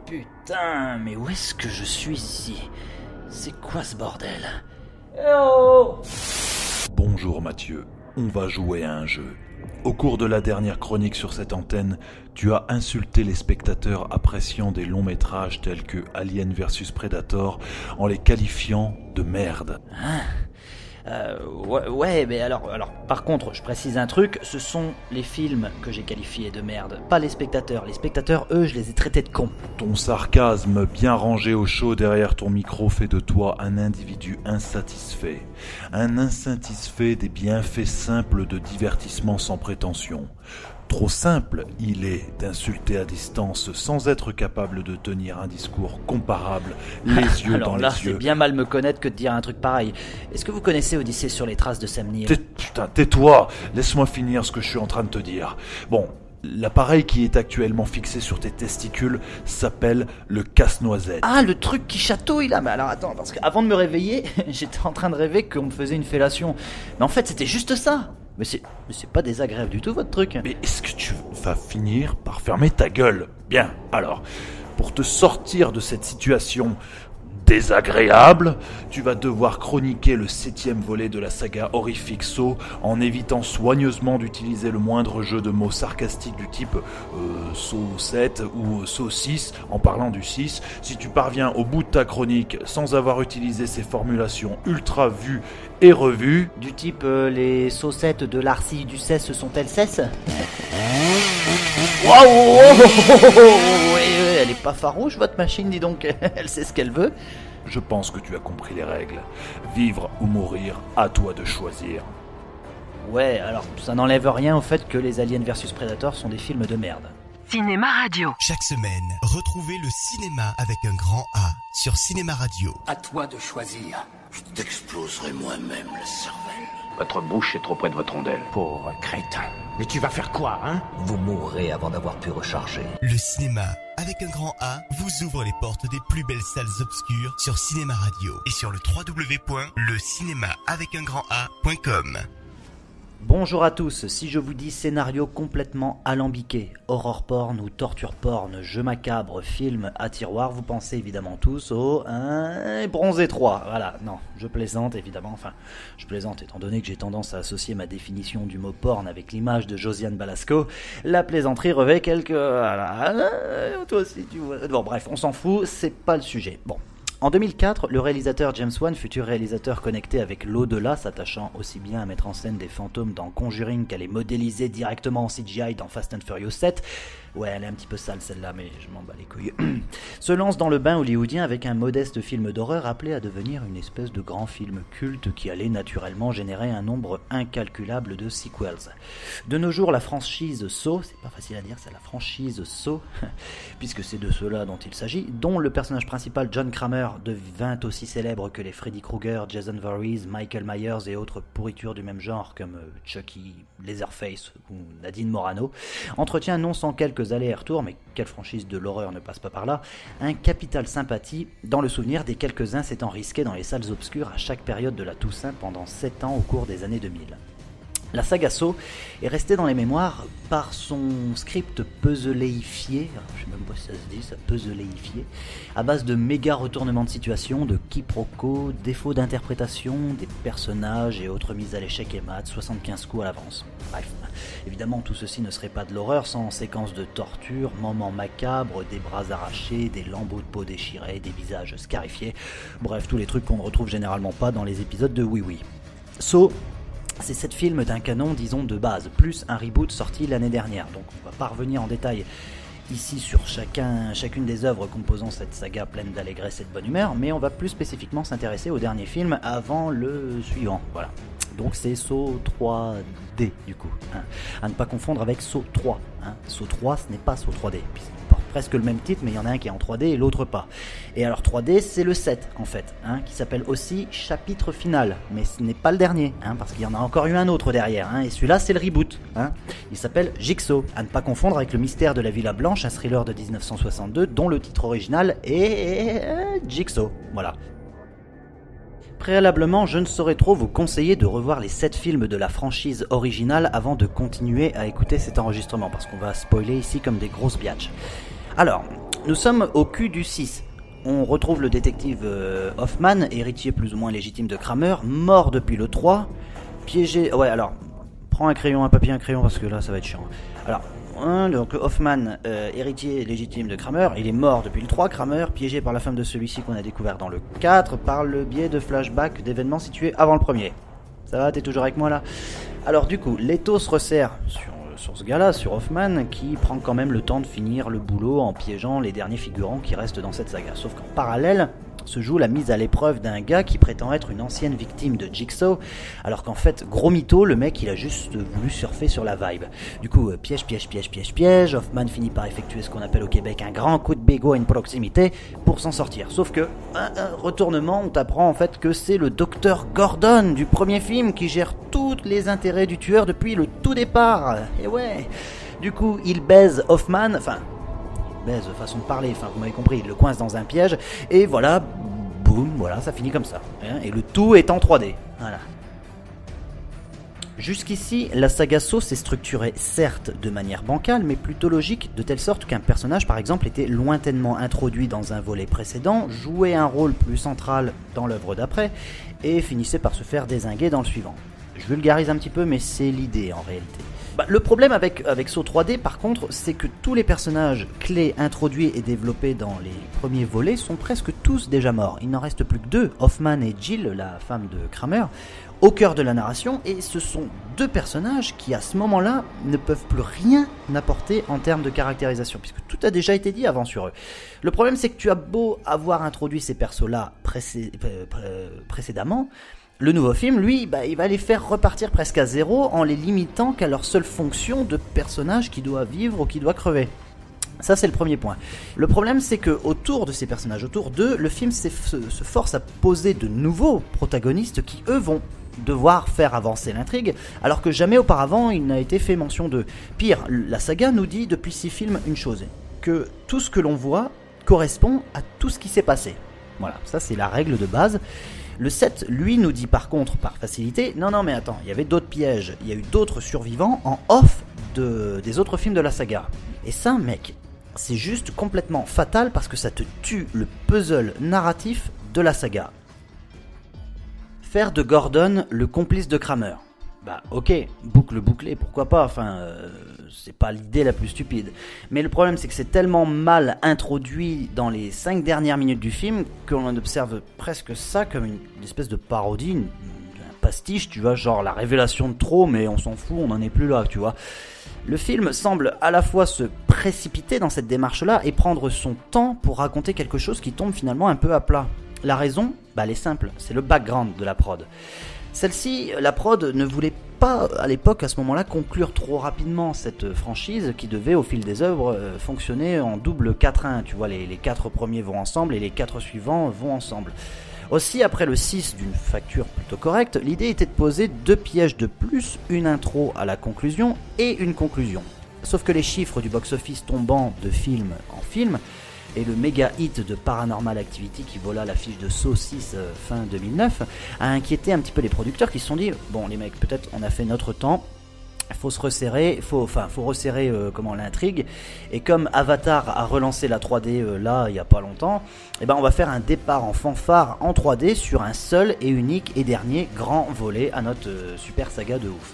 Putain, mais où est-ce que je suis ici? C'est quoi ce bordel? Oh! Bonjour Mathieu, on va jouer à un jeu. Au cours de la dernière chronique sur cette antenne, tu as insulté les spectateurs appréciant des longs métrages tels que Alien vs Predator en les qualifiant de merde. Ouais, mais alors, par contre, je précise un truc, ce sont les films que j'ai qualifiés de merde, pas les spectateurs. Les spectateurs, eux, je les ai traités de cons. Ton sarcasme bien rangé au chaud derrière ton micro fait de toi un individu insatisfait. Un insatisfait des bienfaits simples de divertissement sans prétention. Trop simple, il est d'insulter à distance sans être capable de tenir un discours comparable, les yeux alors dans là, les yeux. c'est bien mal me connaître que de dire un truc pareil. Est-ce que vous connaissez Odyssée sur les traces de Sam Neill? Putain, tais-toi, laisse-moi finir ce que je suis en train de te dire. Bon, l'appareil qui est actuellement fixé sur tes testicules s'appelle le casse-noisette. Ah, le truc qui chatouille là. Mais alors attends, parce qu'avant de me réveiller, j'étais en train de rêver qu'on me faisait une fellation. Mais en fait, c'était juste ça. Mais c'est pas désagréable du tout votre truc. Mais est-ce que tu vas finir par fermer ta gueule? Bien, alors, pour te sortir de cette situation désagréable, tu vas devoir chroniquer le 7e volet de la saga horrifique Saw en évitant soigneusement d'utiliser le moindre jeu de mots sarcastiques du type Saw 7 ou Saw 6 en parlant du 6. Si tu parviens au bout de ta chronique sans avoir utilisé ces formulations ultra vues et revues, Du type les saucettes de l'arcille du cesse sont-elles cesse? Waouh! Elle est pas farouche votre machine, dis donc. Elle sait ce qu'elle veut. je pense que tu as compris les règles. Vivre ou mourir, à toi de choisir. Ouais, alors ça n'enlève rien au fait que les Aliens vs Predator sont des films de merde. Cinéma Radio. Chaque semaine, retrouvez le cinéma avec un grand A sur Cinéma Radio. À toi de choisir. Je t'exploserai moi-même la cervelle. Votre bouche est trop près de votre rondelle. Pauvre crétin. Mais tu vas faire quoi, hein? Vous mourrez avant d'avoir pu recharger. Le cinéma avec un grand A vous ouvre les portes des plus belles salles obscures sur Cinéma Radio et sur le www.lecinemaavecungranda.com. Bonjour à tous, si je vous dis scénario complètement alambiqué, horror porn ou torture porn, jeu macabre, film à tiroir, vous pensez évidemment tous au Bronzé 3. Voilà, non, je plaisante évidemment, je plaisante étant donné que j'ai tendance à associer ma définition du mot porn avec l'image de Josiane Balasco. La plaisanterie revêt quelques... toi aussi tu vois... Bon bref, on s'en fout, c'est pas le sujet. Bon. En 2004, le réalisateur James Wan, futur réalisateur connecté avec l'au-delà, s'attachant aussi bien à mettre en scène des fantômes dans Conjuring qu'à les modéliser directement en CGI dans Fast and Furious 7, ouais, elle est un petit peu sale celle-là, mais je m'en bats les couilles, se lance dans le bain hollywoodien avec un modeste film d'horreur appelé à devenir une espèce de grand film culte qui allait naturellement générer un nombre incalculable de sequels. De nos jours, la franchise Saw, c'est pas facile à dire, c'est la franchise Saw, puisque c'est de cela dont il s'agit, dont le personnage principal John Kramer devint aussi célèbre que les Freddy Krueger, Jason Voorhees, Michael Myers et autres pourritures du même genre comme Chucky, Leatherface ou Nadine Morano, entretient non sans quelques allers et retours, mais quelle franchise de l'horreur ne passe pas par là, un capital sympathie dans le souvenir des quelques-uns s'étant risqués dans les salles obscures à chaque période de la Toussaint pendant 7 ans au cours des années 2000. La saga Saw est restée dans les mémoires par son script puzzléifié, je sais même pas si ça se dit, ça puzzléifié, à base de méga retournements de situation, de quiproquos, défauts d'interprétation, des personnages et autres mises à l'échec et mat, 75 coups à l'avance. Bref, évidemment tout ceci ne serait pas de l'horreur sans séquences de torture, moments macabres, des bras arrachés, des lambeaux de peau déchirés, des visages scarifiés, bref tous les trucs qu'on ne retrouve généralement pas dans les épisodes de Oui Oui. Saw, c'est 7 films d'un canon, disons, de base, plus un reboot sorti l'année dernière. Donc on va pas revenir en détail ici sur chacune des œuvres composant cette saga pleine d'allégresse et de bonne humeur, mais on va plus spécifiquement s'intéresser au dernier film avant le suivant. Voilà. Donc c'est Saw 3D du coup, hein. À ne pas confondre avec Saw 3. Hein. Saw 3 ce n'est pas Saw 3D, puisqu'il porte presque le même titre, mais il y en a un qui est en 3D et l'autre pas. Et alors 3D c'est le 7 en fait, hein, qui s'appelle aussi Chapitre Final, mais ce n'est pas le dernier, hein, parce qu'il y en a encore eu un autre derrière, hein, et celui-là c'est le reboot. Hein. Il s'appelle Jigsaw, à ne pas confondre avec Le Mystère de la Villa Blanche, un thriller de 1962 dont le titre original est Jigsaw. Voilà. Préalablement, je ne saurais trop vous conseiller de revoir les 7 films de la franchise originale avant de continuer à écouter cet enregistrement, parce qu'on va spoiler ici comme des grosses biatches. Alors, nous sommes au cul du 6. On retrouve le détective Hoffman, héritier plus ou moins légitime de Kramer, mort depuis le 3, piégé... Ouais, alors, prends un papier, un crayon, parce que là, ça va être chiant. Alors... Donc Hoffman, héritier légitime de Kramer, il est mort depuis le 3, Kramer, piégé par la femme de celui-ci qu'on a découvert dans le 4, par le biais de flashbacks d'événements situés avant le premier. Ça va, t'es toujours avec moi là? Alors du coup, l'étau se resserre sur ce gars-là, sur Hoffman, qui prend quand même le temps de finir le boulot en piégeant les derniers figurants qui restent dans cette saga. Sauf qu'en parallèle, se joue la mise à l'épreuve d'un gars qui prétend être une ancienne victime de Jigsaw, alors qu'en fait, gros mytho, le mec il a juste voulu surfer sur la vibe. Du coup, piège, Hoffman finit par effectuer ce qu'on appelle au Québec un grand coup de bégo à une proximité pour s'en sortir. Sauf que, retournement, on t'apprend en fait que c'est le docteur Gordon du premier film qui gère tous les intérêts du tueur depuis le tout départ. Et ouais, du coup, il baise Hoffman, façon de parler, vous m'avez compris, il le coince dans un piège, et voilà, boum, voilà, ça finit comme ça, hein, et le tout est en 3D, voilà. Jusqu'ici, la saga Saw s'est structurée certes de manière bancale, mais plutôt logique, de telle sorte qu'un personnage par exemple était lointainement introduit dans un volet précédent, jouait un rôle plus central dans l'œuvre d'après, et finissait par se faire dézinguer dans le suivant. Je vulgarise un petit peu, mais c'est l'idée en réalité. Le problème avec Saw 3D, par contre, c'est que tous les personnages clés introduits et développés dans les premiers volets sont presque tous déjà morts. Il n'en reste plus que 2, Hoffman et Jill, la femme de Kramer, au cœur de la narration, et ce sont 2 personnages qui, à ce moment-là, ne peuvent plus rien apporter en termes de caractérisation, puisque tout a déjà été dit avant sur eux. Le problème, c'est que tu as beau avoir introduit ces persos-là précédemment, le nouveau film, lui, il va les faire repartir presque à zéro en les limitant qu'à leur seule fonction de personnage qui doit vivre ou qui doit crever. Ça, c'est le premier point. Le problème, c'est que autour de ces personnages, autour d'eux, le film se force à poser de nouveaux protagonistes qui, eux, vont devoir faire avancer l'intrigue, alors que jamais auparavant il n'a été fait mention d'eux. Pire, la saga nous dit depuis 6 films une chose, que tout ce que l'on voit correspond à tout ce qui s'est passé. Voilà, ça c'est la règle de base. Le 7, lui, nous dit par contre, par facilité, non mais attends, il y avait d'autres pièges, il y a eu d'autres survivants en off des autres films de la saga. Et ça, mec, c'est juste complètement fatal parce que ça te tue le puzzle narratif de la saga. Faire de Gordon le complice de Kramer. Ok, boucle bouclée, pourquoi pas, c'est pas l'idée la plus stupide. Mais le problème c'est que c'est tellement mal introduit dans les 5 dernières minutes du film qu'on observe presque ça comme une espèce de parodie, un pastiche, tu vois, genre la révélation de trop, mais on s'en fout, on n'en est plus là, tu vois. Le film semble à la fois se précipiter dans cette démarche-là et prendre son temps pour raconter quelque chose qui tombe finalement un peu à plat. La raison, elle est simple, c'est le background de la prod. Celle-ci, la prod ne voulait pas à l'époque, à ce moment-là, conclure trop rapidement cette franchise qui devait au fil des œuvres fonctionner en double 4-1. Tu vois, les 4 premiers vont ensemble et les 4 suivants vont ensemble. Aussi, après le 6 d'une facture plutôt correcte, l'idée était de poser 2 pièges de plus, une intro à la conclusion et une conclusion. Sauf que les chiffres du box-office tombant de film en film, et le méga hit de Paranormal Activity qui vola l'affiche de Saw 6 fin 2009 a inquiété un petit peu les producteurs qui se sont dit bon les mecs, peut-être on a fait notre temps, faut se resserrer, faut resserrer l'intrigue, et comme Avatar a relancé la 3D là il y a pas longtemps, on va faire un départ en fanfare en 3D sur un seul et unique et dernier grand volet à notre super saga de ouf.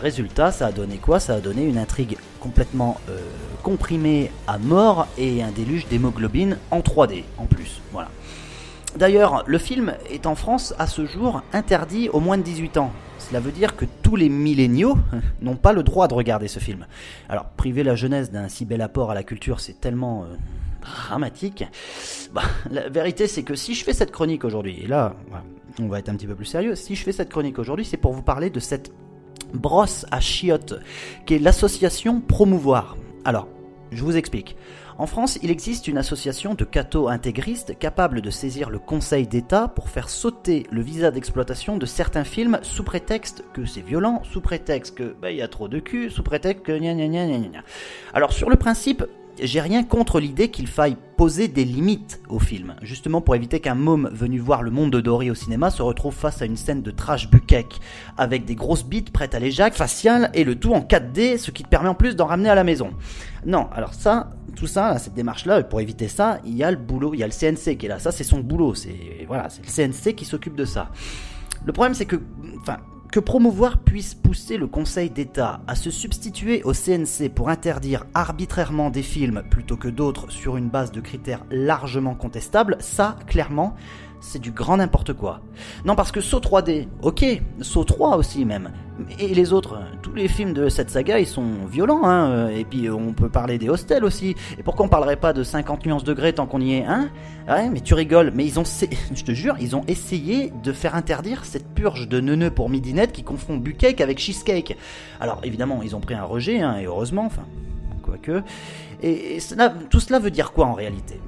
Résultat, ça a donné quoi? Ça a donné une intrigue complètement comprimée à mort et un déluge d'hémoglobine en 3D en plus. Voilà. D'ailleurs, le film est en France à ce jour interdit aux moins de 18 ans. Cela veut dire que tous les milléniaux n'ont pas le droit de regarder ce film. Alors, priver la jeunesse d'un si bel apport à la culture, c'est tellement dramatique. La vérité, c'est que si je fais cette chronique aujourd'hui, et là, on va être un petit peu plus sérieux, si je fais cette chronique aujourd'hui, c'est pour vous parler de cette brosse à chiottes, qui est l'association Promouvoir. Alors, je vous explique. En France, il existe une association de cathos intégristes capable de saisir le Conseil d'État pour faire sauter le visa d'exploitation de certains films sous prétexte que c'est violent, sous prétexte que y a trop de cul, sous prétexte que gna gna gna gna gna. Alors sur le principe, j'ai rien contre l'idée qu'il faille poser des limites au film, justement pour éviter qu'un môme venu voir le monde de Dory au cinéma se retrouve face à une scène de trash bukkake, avec des grosses bites prêtes à l'éjac, faciales, et le tout en 4D, ce qui te permet en plus d'en ramener à la maison. Non, alors ça, tout ça, là, cette démarche-là, pour éviter ça, il y a le boulot, il y a le CNC qui est là, ça c'est son boulot, c'est le CNC qui s'occupe de ça. Le problème c'est que Promouvoir puisse pousser le Conseil d'État à se substituer au CNC pour interdire arbitrairement des films plutôt que d'autres sur une base de critères largement contestables, ça, clairement, c'est du grand n'importe quoi. Non, parce que Saw 3D, ok, Saw 3 aussi même, et les autres, tous les films de cette saga, ils sont violents, hein, et puis on peut parler des Hostels aussi, et pourquoi on parlerait pas de 50 nuances degrés tant qu'on y est, hein? Ouais, mais tu rigoles, mais je te jure, ils ont essayé de faire interdire cette purge de neuneux pour midinette qui confond bukkake avec cheesecake. Alors évidemment, ils ont pris un rejet, hein, et heureusement, enfin, quoique, et tout cela veut dire quoi en réalité?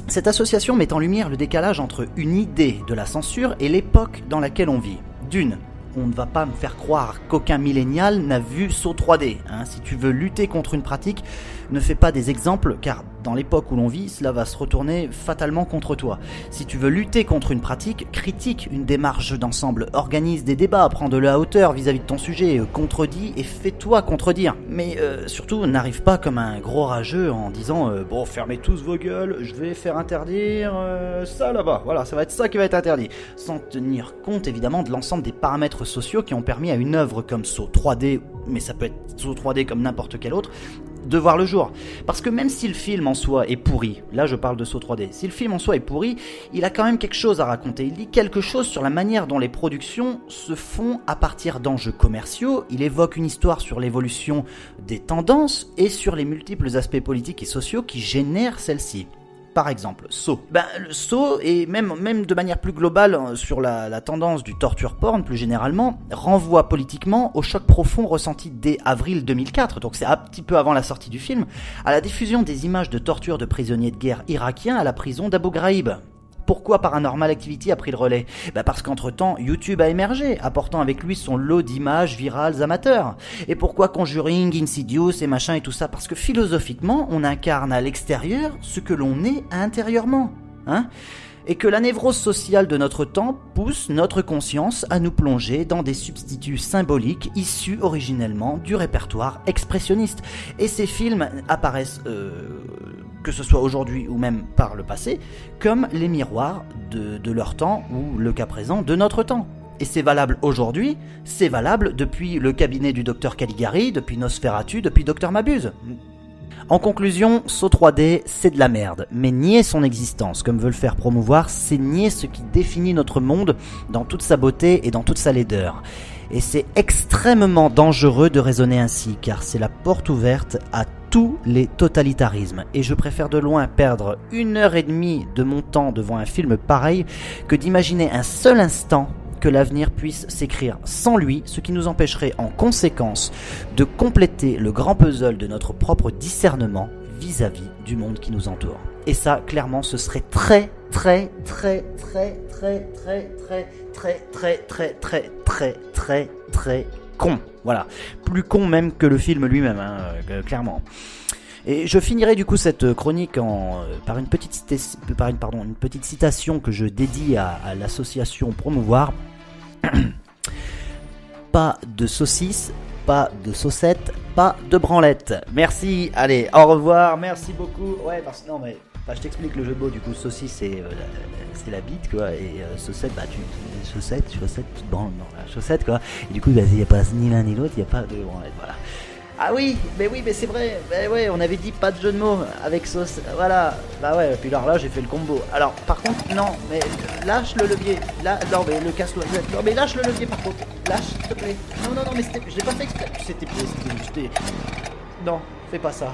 Cette association met en lumière le décalage entre une idée de la censure et l'époque dans laquelle on vit. D'une, on ne va pas me faire croire qu'aucun millénial n'a vu Saw 3D. Hein. Si tu veux lutter contre une pratique, ne fais pas des exemples, car dans l'époque où l'on vit, cela va se retourner fatalement contre toi. Si tu veux lutter contre une pratique, critique une démarche d'ensemble, organise des débats, prends de la hauteur vis-à-vis de ton sujet, contredis et fais-toi contredire. Mais surtout, n'arrive pas comme un gros rageux en disant « Bon, fermez tous vos gueules, je vais faire interdire ça là-bas. Voilà, ça va être ça qui va être interdit. » Sans tenir compte évidemment de l'ensemble des paramètres sociaux qui ont permis à une œuvre comme Saw 3D, mais ça peut être Saw 3D comme n'importe quel autre, de voir le jour. Parce que même si le film en soi est pourri, là je parle de Saw 3D, si le film en soi est pourri, il a quand même quelque chose à raconter. Il dit quelque chose sur la manière dont les productions se font à partir d'enjeux commerciaux, il évoque une histoire sur l'évolution des tendances et sur les multiples aspects politiques et sociaux qui génèrent celles-ci. Par exemple, Saw. Le Saw, et même de manière plus globale sur la tendance du torture porn plus généralement, renvoie politiquement au choc profond ressenti dès avril 2004, donc c'est un petit peu avant la sortie du film, à la diffusion des images de torture de prisonniers de guerre irakiens à la prison d'Abu Ghraib. Pourquoi Paranormal Activity a pris le relais? Parce qu'entre-temps, YouTube a émergé, apportant avec lui son lot d'images virales amateurs. Et pourquoi Conjuring, Insidious et machin et tout ça? Parce que philosophiquement, on incarne à l'extérieur ce que l'on est intérieurement. Hein? Et que la névrose sociale de notre temps pousse notre conscience à nous plonger dans des substituts symboliques issus originellement du répertoire expressionniste. Et ces films apparaissent, que ce soit aujourd'hui ou même par le passé, comme les miroirs de leur temps ou le cas présent de notre temps. Et c'est valable aujourd'hui, c'est valable depuis le cabinet du docteur Caligari, depuis Nosferatu, depuis Docteur Mabuse. En conclusion, Saw 3D, c'est de la merde, mais nier son existence, comme veut le faire Promouvoir, c'est nier ce qui définit notre monde dans toute sa beauté et dans toute sa laideur. Et c'est extrêmement dangereux de raisonner ainsi, car c'est la porte ouverte à tous les totalitarismes. Et je préfère de loin perdre 1h30 de mon temps devant un film pareil que d'imaginer un seul instant que l'avenir puisse s'écrire sans lui, ce qui nous empêcherait en conséquence de compléter le grand puzzle de notre propre discernement vis-à-vis du monde qui nous entoure. Et ça, clairement, ce serait très con. Voilà, plus con même que le film lui-même, hein, clairement. Et je finirai du coup cette chronique par une petite citation que je dédie à l'association Promouvoir. Pas de saucisses, pas de saucettes, pas de branlettes. Merci, allez, au revoir, merci beaucoup. Ouais, parce que non mais je t'explique le jeu de mots, du coup saucisse c'est la bite quoi, et saucette chaussette, tu te branles dans la chaussette quoi. Et du coup il n'y a pas ni l'un ni l'autre, il n'y a pas de branlette, voilà. Ah oui, mais c'est vrai, ouais, on avait dit pas de jeu de mots avec sauce, voilà, bah ouais, puis alors là j'ai fait le combo. Alors par contre, non, mais lâche le levier, là, non mais le casse-toi, non mais lâche le levier par contre, lâche s'il te plaît. Non, mais je l'ai pas fait exprès, c'était, non, fais pas ça.